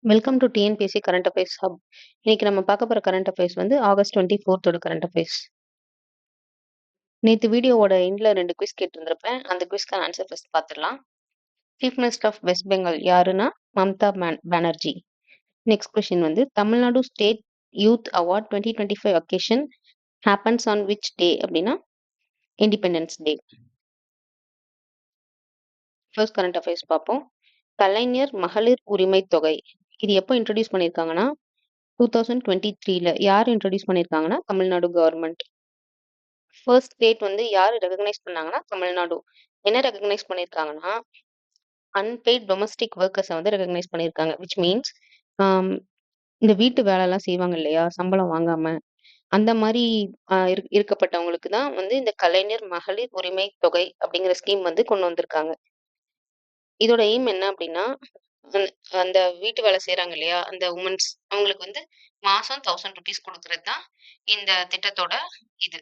Welcome to TNPSC current affairs hub. இன்னைக்கு நம்ம பார்க்க போற கரண்ட் அஃபேர்ஸ் வந்து ஆகஸ்ட் 24th கரண்ட் அஃபேர்ஸ். நேற்று வீடியோவோட எண்ட்ல 2 குவிஸ் கேட்டிருந்திருப்பேன். அந்த குவிஸ்க்கான ஆன்சர் ஃபர்ஸ்ட் பார்த்துடலாம். Chief minister of West Bengal யாருன்னா மம்தா பானர்ஜி. நெக்ஸ்ட் கொஸ்டின் வந்து Tamil Nadu state youth award 2025 occasion happens on which day அப்படின்னா Independence Day. First current affairs பார்ப்போம். கலைஞர் மகளிர் உரிமை தொகை இது எப்போ இன்ட்ரடியூஸ் பண்ணியிருக்காங்கன்னா 2023ல. யார் இன்ட்ரடியூஸ் பண்ணியிருக்காங்கன்னா தமிழ்நாடு கவர்மெண்ட். ஃபர்ஸ்ட் ஸ்டேட் வந்து யார் ரெகக்னைஸ் பண்ணாங்கன்னா தமிழ்நாடு. என்ன ரெகக்னைஸ் பண்ணியிருக்காங்கன்னா அன்பெய்ட் டொமஸ்டிக் ஒர்க்கர்ஸை வந்து ரெகக்னைஸ் பண்ணியிருக்காங்க. விச் மீன்ஸ் இந்த வீட்டு வேலைலாம் செய்வாங்க இல்லையா சம்பளம் வாங்காம, அந்த மாதிரி இருக்கப்பட்டவங்களுக்கு தான் வந்து இந்த கலைஞர் மகளிர் உரிமை தொகை அப்படிங்கிற ஸ்கீம் வந்து கொண்டு வந்திருக்காங்க. இதோட எய்ம் என்ன அப்படின்னா அந்த வீட்டு வேலை செய்யறாங்க இல்லையா அந்த உமன்ஸ், அவங்களுக்கு வந்து மாசம் 1000 rupees கொடுக்கறது தான் இந்த திட்டத்தோட இது.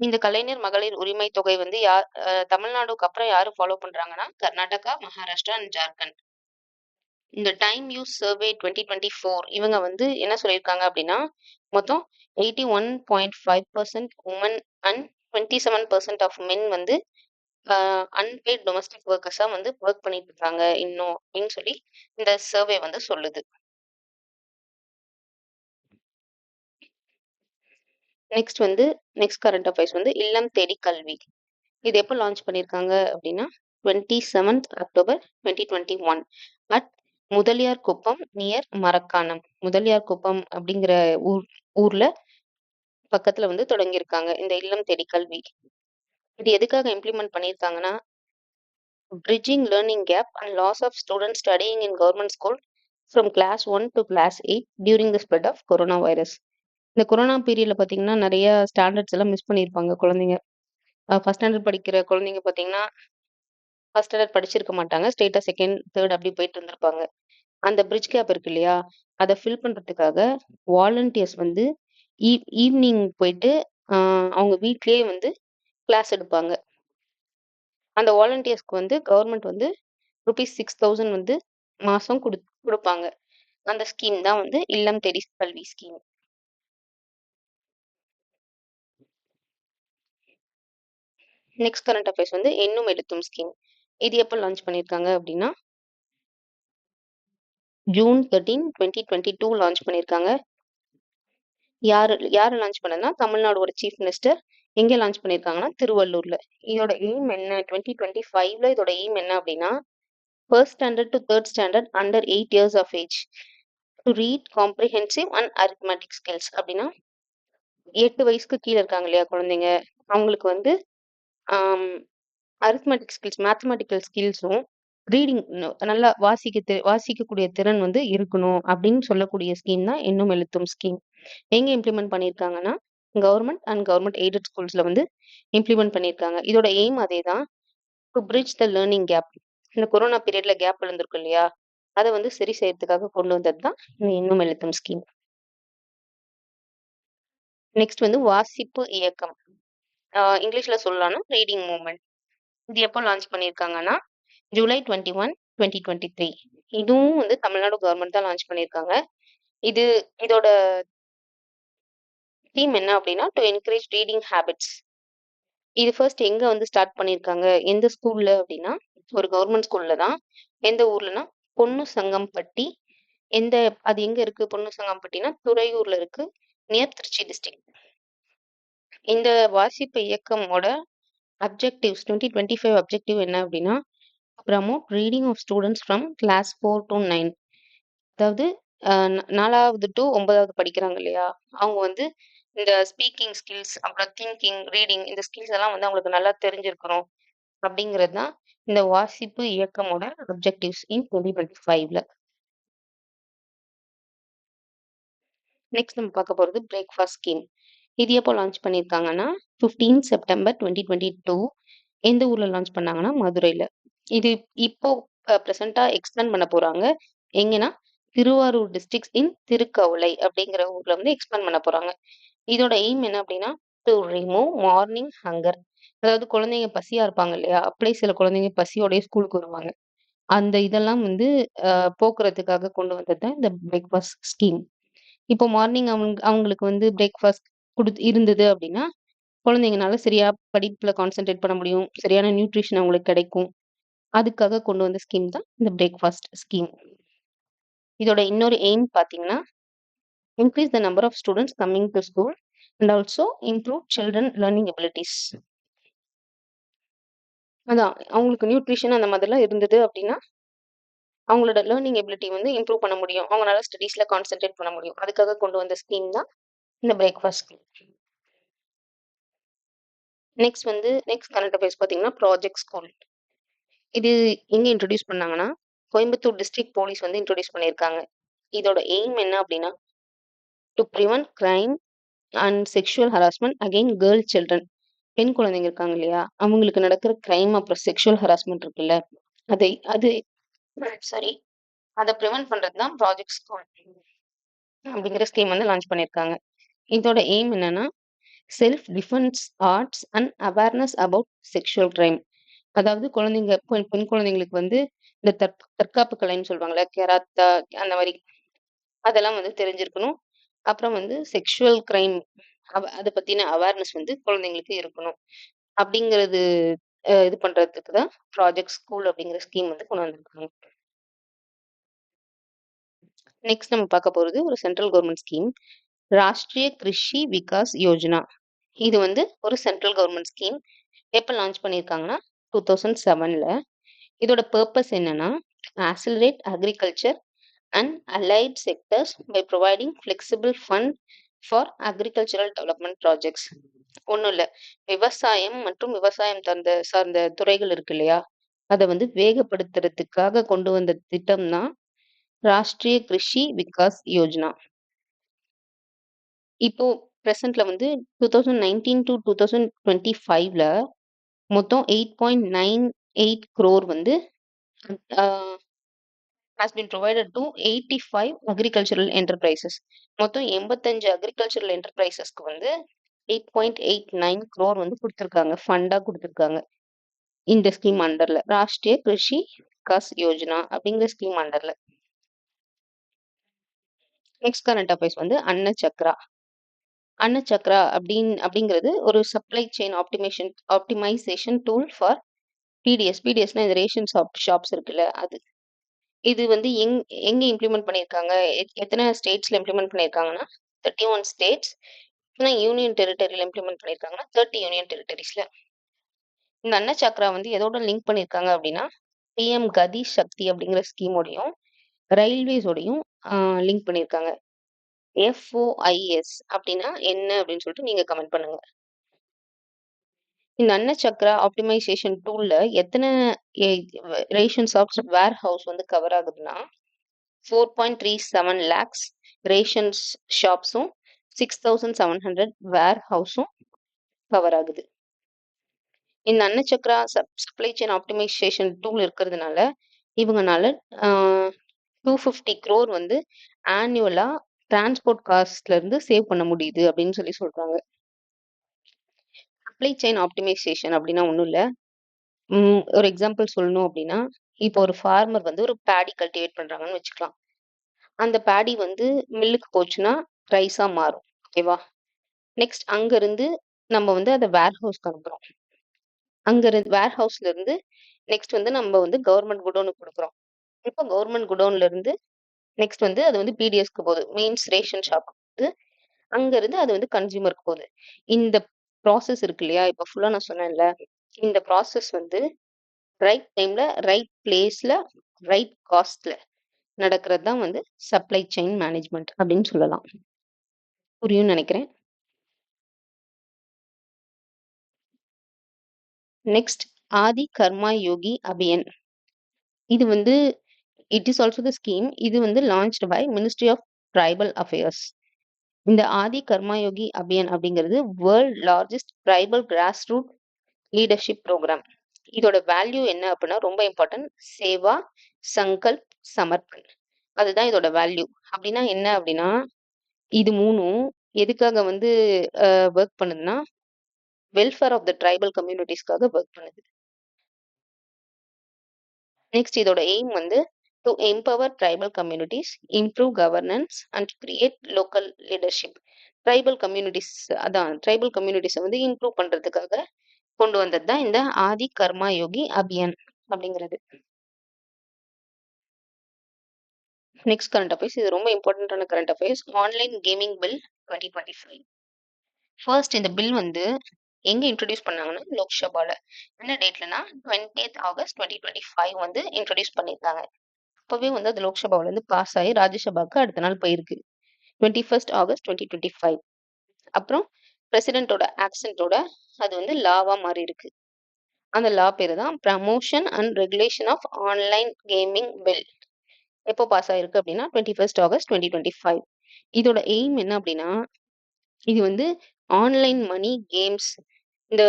இந்த கலைஞர் மகளிர் உரிமை தொகை வந்து தமிழ்நாடுக்கு அப்புறம் யாரு ஃபாலோ பண்றாங்கன்னா கர்நாடகா, மகாராஷ்டிரா அண்ட் ஜார்க்கண்ட். இந்த டைம் யூஸ் சர்வே 2024 இவங்க வந்து என்ன சொல்லியிருக்காங்க அப்படின்னா மொத்தம் 81.5% உமன் அண்ட் 27% ஆஃப் மென் வந்து அன்பெய்ட் டொமஸ்டிக் ஒர்க்கர்ஸா வந்து ஒர்க் பண்ணிட்டு இருக்காங்க இன்னும் அப்படின்னு சொல்லி இந்த சர்வே வந்து சொல்லுது. நெக்ஸ்ட் கரண்ட் அஃபேர்ஸ் வந்து இல்லம் தேடி கல்வி. இது எப்போ லான்ச் பண்ணியிருக்காங்க அப்படின்னா 27th October 2021 at Mudaliar Kuppam near Marakkanam. Mudaliar Kuppam அப்படிங்கிற ஊர்ல பக்கத்துல வந்து தொடங்கியிருக்காங்க இந்த இல்லம் தேடி கல்வி. இது எதுக்காக இம்ப்ளிமெண்ட் பண்ணியிருக்காங்கன்னா bridging learning gap and loss of students studying in government school from class 1 to class 8 during the spread of coronavirus. இந்த கொரோனா பீரியட்ல பாத்தீங்கன்னா நிறைய ஸ்டாண்டர்ட்ஸ் எல்லாம் மிஸ் பண்ணியிருப்பாங்க குழந்தைங்க. ஃபர்ஸ்ட் ஸ்டாண்டர்ட் படிக்கிற குழந்தைங்க பாத்தீங்கன்னா ஃபர்ஸ்ட் ஸ்டாண்டர்ட் படிச்சிருக்க மாட்டாங்க, ஸ்ட்ரெயிட்டா செகண்ட் தேர்ட் அப்படி போயிட்டு இருந்திருப்பாங்க. அந்த பிரிட்ஜ் கேப் இருக்கு இல்லையா, அதை ஃபில் பண்றதுக்காக வாலண்டியர்ஸ் வந்து ஈவினிங் போயிட்டு அவங்க வீட்லயே வந்து கிளாஸ் எடுப்பாங்க. அந்த வாலண்டியர்ஸ்க்கு வந்து கவர்மெண்ட் வந்து ₹6000 வந்து மாசம் கொடுப்பாங்க. அந்த ஸ்கீம் தான் வந்து இல்லம் தேடி கல்வி ஸ்கீம். நெக்ஸ்ட் கரண்ட் அஃபேர்ஸ் வந்து எண்ணும் எழுத்தும் ஸ்கீம். இது எப்போ லான்ச் பண்ணியிருக்காங்க அப்படின்னா June 13, 2022 லான்ச் பண்ணியிருக்காங்க. யாரு லான்ச் பண்ணதுன்னா தமிழ்நாடோட சீஃப் மினிஸ்டர். எங்க லான்ச் பண்ணியிருக்காங்கன்னா திருவள்ளூர்ல. இதோட எய்ம் என்ன 2025ல இதோட எய்ம் என்ன அப்படின்னா first standard to third standard under 8 years of age to read comprehensive and arithmetic skills. அப்படின்னா 8 வயசுக்கு கீழே இருக்காங்க இல்லையா குழந்தைங்க, அவங்களுக்கு வந்து அரித்மெட்டிக் ஸ்கில்ஸ், மேத்தமெட்டிக்கல் ஸ்கில்ஸும் ரீடிங் நல்லா வாசிக்கக்கூடிய திறன் வந்து இருக்கணும் அப்படின்னு சொல்லக்கூடிய ஸ்கீம் தான் எண்ணும் எழுத்தும் ஸ்கீம். எங்க இம்ப்ளிமெண்ட் பண்ணியிருக்காங்கன்னா கவர்மெண்ட் அண்ட் கவர்மெண்ட் எய்டட் ஸ்கூல்ஸ்ல வந்து இம்ப்ளிமெண்ட் பண்ணியிருக்காங்க. இதோட எய்ம் அதே தான், to bridge the learning gap. இந்த கொரோனா பீரியட்ல கேப் விழுந்திருக்கும் இல்லையா, அதை வந்து சரி செய்யறதுக்காக கொண்டு வந்தது தான் இந்த எண்ணும் எழுத்தும் ஸ்கீம். நெக்ஸ்ட் வந்து வாசிப்பு இயக்கம், இங்கிலீஷ்ல சொல்லலாம்னா ரீடிங் மூவ்மெண்ட். இது எப்போ லான்ச் பண்ணியிருக்காங்கன்னா July 21, 2023. இதுவும் வந்து தமிழ்நாடு கவர்மெண்ட் தான் லான்ச் பண்ணியிருக்காங்க. இதோட தீம் என்ன அப்படின்னா டு என்கரேஜ் ரீடிங் ஹேபிட்ஸ். இது ஃபர்ஸ்ட் எங்க வந்து ஸ்டார்ட் பண்ணியிருக்காங்க, எந்த ஸ்கூல்ல அப்படின்னா ஒரு கவர்மெண்ட் ஸ்கூல்ல தான். எந்த ஊர்லன்னா பொன்னு சங்கம்பட்டி. அது எங்க இருக்கு பொன்னு சங்கம்பட்டினா துறையூர்ல இருக்கு, நியர் திருச்சி டிஸ்ட்ரிக்ட். இந்த வாசிப்பு இயக்கமோட அப்ஜெக்டிவ்ஸ் 2025 அப்ஜெக்டிவ் என்ன அப்படின்னா promote reading of students from class 4 to 9. அதாவது 4வது to 9வது படிக்கிறாங்க இல்லையா, அவங்க வந்து இந்த ஸ்பீக்கிங் ஸ்கில்ஸ் அப்புறம் திங்கிங் ரீடிங் இந்த ஸ்கில்ஸ் எல்லாம் வந்து அவங்களுக்கு நல்லா தெரிஞ்சிருக்கணும் அப்படிங்கிறது தான் இந்த வாசிப்பு இயக்கமோட அப்ஜெக்டிவ்ஸ் இன் 2025ல. நெக்ஸ்ட் நம்ம பார்க்க போறது பிரேக்ஃபாஸ்ட் ஸ்கீம். இது எப்போ லான்ச் பண்ணியிருக்காங்கன்னா 15 September 2022. எந்த ஊர்ல லான்ச் பண்ணாங்கன்னா மதுரையில. இது இப்போ ப்ரெசென்ட்டா எக்ஸ்பேண்ட் பண்ண போறாங்க. எங்கன்னா திருவாரூர் டிஸ்ட்ரிக்ட் இன் திருக்கவுளை அப்படிங்கிற ஊர்ல வந்து எக்ஸ்பேண்ட் பண்ண போறாங்க. இதோட எய்ம் என்ன அப்படின்னா டு ரிமூவ் மார்னிங் ஹங்கர். அதாவது குழந்தைங்க பசியா இருப்பாங்க இல்லையா, அப்படியே சில குழந்தைங்க பசியோடய ஸ்கூலுக்கு வருவாங்க. அந்த இதெல்லாம் வந்து போக்குறதுக்காக கொண்டு வந்தது தான் இந்த பிரேக்ஃபாஸ்ட் ஸ்கீம். இப்போ மார்னிங் அவங்களுக்கு வந்து பிரேக்ஃபாஸ்ட் இருந்தது அப்படின்னா, குழந்தைங்கனால சரியா படிப்புல கான்சன்ட்ரேட் பண்ண முடியும். சரியான நியூட்ரிஷன் அவங்களுக்கு கிடைக்கும். அதுக்காக கொண்டு வந்த ஸ்கீம் தான் இந்த பிரேக்ஃபாஸ்ட் ஸ்கீம். இதோட இன்னொரு எய்ம் பார்த்தீங்கன்னா, increase the number of students coming to school and also improve children learning abilities. அதான் அவங்களுக்கு நியூட்ரிஷன் அந்த மாதிரிலாம் இருந்தது அப்படின்னா, அவங்களோட லேர்னிங் எபிலிட்டி வந்து இம்ப்ரூவ் பண்ண முடியும். அவங்களால ஸ்டடீஸ்ல கான்சன்ட்ரேட் பண்ண முடியும். அதுக்காக கொண்டு வந்த ஸ்கீம் தான் இந்த breakfast scheme. Next current affairs பார்த்தீங்கன்னா, ப்ராஜெக்ட் ஸ்கூல். இது எங்க இன்ட்ரோடியூஸ் பண்ணாங்கன்னா, கோயம்புத்தூர் டிஸ்ட்ரிக்ட் போலீஸ் வந்து இன்ட்ரோடியூஸ் பண்ணியிருக்காங்க. இதோட எய்ம் என்ன அப்படின்னா, to prevent crime and sexual harassment again girl children. பெண் குழந்தைங்க இருக்காங்க இல்லையா, அவங்களுக்கு நடக்கிற கிரைம் அப்புறம் செக்ஷுவல் ஹராஸ்மெண்ட் இருக்குல்ல, அதை அது சாரி அதை ப்ரிவென்ட் பண்றது தான் ப்ராஜெக்ட் ஸ்கூல் அப்படிங்கிற ஸ்கீம் வந்து லான்ச் பண்ணியிருக்காங்க. இதோட எய்ம் என்னன்னா, self defence arts and awareness about sexual crime. அதாவது பெண் குழந்தைங்களுக்கு வந்து இந்த தற்காப்பு கலைன்னு சொல்லுவாங்கல்ல, கெராத்தா அந்த மாதிரி அதெல்லாம் வந்து தெரிஞ்சிருக்கணும். அப்புறம் வந்து செக்ஷுவல் கிரைம் அதை பத்தின அவேர்னஸ் வந்து குழந்தைங்களுக்கு இருக்கணும். அப்படிங்கிறது இது பண்றதுக்கு தான் ப்ராஜெக்ட் ஸ்கூல் அப்படிங்கிற ஸ்கீம் வந்து கொண்டு வந்திருக்காங்க. நெக்ஸ்ட் நம்ம பார்க்க போறது ஒரு central government scheme, Rashtriya Krishi Vikas Yojana. இது வந்து ஒரு சென்ட்ரல் கவர்மெண்ட் ஸ்கீம். எப்போ லான்ச் பண்ணியிருக்காங்கன்னா 2007ல. இதோட பர்பஸ் என்னன்னா, accelerate agriculture and allied sectors by providing flexible fund for agricultural development projects. ஒன்றும் இல்லை, விவசாயம் மற்றும் விவசாயம் சார்ந்த துறைகள் இருக்கு இல்லையா, அதை வந்து வேகப்படுத்துறதுக்காக கொண்டு வந்த திட்டம் தான் ராஷ்டிரிய கிருஷி விகாஸ் யோஜனா. இப்போ பிரசன்ட்ல வந்து 2019 to 2025ல மொத்தம் 8.98 crore வந்து has been provided to 85 agricultural enterprises. மொத்தம் 85 agricultural enterprisesக்கு வந்து 8.89 crore வந்து கொடுத்துருக்காங்க, ஃபண்டா கொடுத்துருக்காங்க இந்த ஸ்கீம் அண்டர்ல, ராஷ்டிரிய கிருஷி விகாஸ் யோஜனா அப்படிங்கிற ஸ்கீம் அண்டர்ல. நெக்ஸ்ட் கரண்ட் அஃபேர்ஸ் வந்து அன்னச்சக்ரா அப்படிங்கிறது ஒரு supply chain optimization tool for பிடிஎஸ்னா இந்த ரேஷன் ஷாப்ஸ் இருக்குல்ல அது. இது வந்து எங்க இம்ப்ளிமெண்ட் பண்ணியிருக்காங்க, எத்தனை ஸ்டேட்ஸ்ல இம்ப்ளிமெண்ட் பண்ணியிருக்காங்கன்னா 31 ஸ்டேட்ஸ், எத்தனை யூனியன் டெரிட்டரியில இம்ப்ளிமெண்ட் பண்ணியிருக்காங்கன்னா 30 யூனியன் டெரிட்டரிஸ்ல. இந்த அன்னச்சக்ரா வந்து எதோட லிங்க் பண்ணியிருக்காங்க அப்படின்னா, பிஎம் கதி சக்தி அப்படிங்கிற ஸ்கீமோடையும் ரயில்வேஸோடையும் லிங்க் பண்ணியிருக்காங்க. FOIS அப்படின்னா என்ன அப்படின்னு சொல்லிட்டு நீங்க கமெண்ட் பண்ணுங்க. இந்த அன்னச்சக்ரா ஆப்டிமைசேஷன் டூல்ல எத்தனை ரேஷன் ஷாப்ஸ் வேர் ஹவுஸ் வந்து கவர் ஆகுதுன்னா 4.37 lakhs ரேஷன் ஷாப்ஸும் 6,700 வேர் ஹவுஸும் கவர் ஆகுது. இந்த அன்னச்சக்ரா சப்ளை செயின் ஆப்டிமைசேஷன் டூல் இருக்கிறதுனால இவங்கனால 250 crore வந்து ஆனுவலா டிரான்ஸ்போர்ட் காஸ்ட்ல இருந்து சேவ் பண்ண முடியுது அப்படின்னு சொல்றாங்க. சப்ளை செயின் ஆப்டிமைசேஷன் அப்படின்னா ஒன்றும் இல்லை, ஒரு எக்ஸாம்பிள் சொல்லணும் அப்படின்னா, இப்போ ஒரு ஃபார்மர் வந்து ஒரு பேடி கல்டிவேட் பண்றாங்கன்னு வச்சுக்கலாம். அந்த பேடி வந்து மில்லுக்கு போச்சுன்னா ரைஸா மாறும், ஓகேவா. நெக்ஸ்ட் அங்கிருந்து நம்ம வந்து அதை வேர் ஹவுஸ்க்கு அனுப்புறோம். அங்கிருந்து வேர் ஹவுஸ்ல இருந்து நெக்ஸ்ட் வந்து நம்ம வந்து கவர்மெண்ட் குடோனுக்கு கொடுக்குறோம். இப்போ கவர்மெண்ட் குடோன்ல இருந்து நெக்ஸ்ட் வந்து அது வந்து பிடிஎஸ்க்கு போகுது, மீன்ஸ் ரேஷன் ஷாப். அங்க இருந்து அது வந்து கன்சியூமருக்கு போகுது. இந்த ப்ராசஸ் இருக்கு இல்லையா, இப்போ ஃபுல்லா நான் சொன்னேன்ல, இந்த ப்ராசஸ் வந்து ரைட் டைம்ல ரைட் பிளேஸ்ல ரைட் காஸ்ட்ல நடக்கிறது தான் வந்து சப்ளை செயின் மேனேஜ்மெண்ட் அப்படின்னு சொல்லலாம். புரியும்னு நினைக்கிறேன். நெக்ஸ்ட் ஆதி கர்மா யோகி அபியன். இது வந்து it is also the scheme. இது வந்து launched by ministry of tribal affairs. இந்த ஆதி கர்மா யோகி அபியன் அப்படிங்கிறது world largest tribal grass root leadership program. இதோட வேல்யூ என்ன அப்படின்னா ரொம்ப இம்பார்ட்டன்ட், சேவா சங்கல்ப் சமர்ப்பன். அதுதான் இதோட வேல்யூ. அப்படின்னா என்ன அப்படின்னா, இது மூணும் எதுக்காக வந்து ஒர்க் பண்ணுதுன்னா, வெல்ஃபேர் ஆஃப் த ட்ரைபல் கம்யூனிட்டிஸ்க்காக ஒர்க் பண்ணுது. நெக்ஸ்ட் இதோட எய்ம் வந்து to empower tribal communities, improve governance and create local leadership. Tribal கம்யூனிட்டிஸை வந்து இம்ப்ரூவ் பண்றதுக்காக கொண்டு வந்தது தான் இந்த ஆதி கர்மா யோகி அபியான் அப்படிங்கிறது. நெக்ஸ்ட் கரண்ட் அஃபேர்ஸ், இது ரொம்ப இம்பார்ட்டன்டான current affairs. Online gaming bill 2025. First இந்த பில் வந்து எங்க இன்ட்ரடியூஸ் பண்ணாங்கன்னா லோக்சபால. என்ன டேட்லனா 20th ஆகஸ்ட் 2025 வந்து இன்ட்ரடியூஸ் பண்ணியிருக்காங்க. அப்பவே வந்து அது லோக்சபாவில இருந்து பாஸ் ஆகி ராஜ்யசபாக்கு அடுத்த நாள் போயிருக்கு 21st ஆகஸ்ட் 2025. அப்புறம் பிரசிடென்ட்டோட ஆக்சென்ட்டோட அது வந்து லாவா மாறி இருக்கு. அந்த லா பேரு தான் promotion and regulation of online gaming bill. எப்போ பாஸ் ஆயிருக்கு அப்படின்னா 21st ஆகஸ்ட் 2025. இதோட எய்ம் என்ன அப்படின்னா, இது வந்து ஆன்லைன் மணி கேம்ஸ், இந்த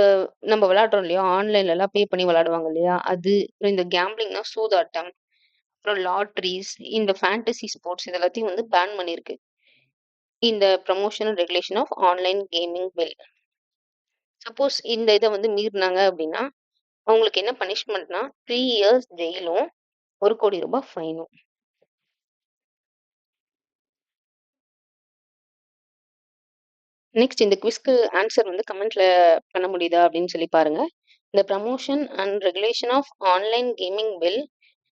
நம்ம விளையாடுறோம் இல்லையா, ஆன்லைன்ல எல்லாம் பே பண்ணி விளையாடுவாங்க இல்லையா, அது இந்த கேம்பிளிங்னா சூதாட்டம், அப்புறம் லாட்ரிஸ், இந்த ஃபேண்டசி ஸ்போர்ட்ஸ் இது எல்லாத்தையும் வந்து பேன் பண்ணியிருக்கு இந்த promotion and regulation of online gaming bill. Suppose இந்த இதை வந்து மீறினாங்க அப்படின்னா அவங்களுக்கு என்ன பனிஷ்மெண்ட்னா 3 இயர்ஸ் ஜெயிலும் 1 கோடி ரூபாய் ஃபைனும். நெக்ஸ்ட் இந்த குவிஸ்க்கு ஆன்சர் வந்து கமெண்ட்ல பண்ண முடியுதா அப்படின்னு சொல்லி பாருங்க. The promotion and regulation of online gaming bill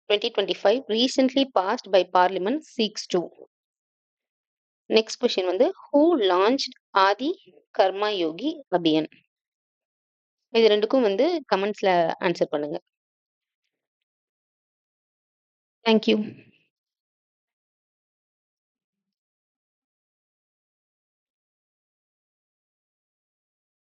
2025 recently passed by parliament seeks to. Next question வந்து who launched ஆதி கர்மா யோகி அபியான். இது ரெண்டுக்கும் வந்து கமெண்ட்ஸ்ல ஆன்சர் பண்ணுங்க. தேங்க்யூ.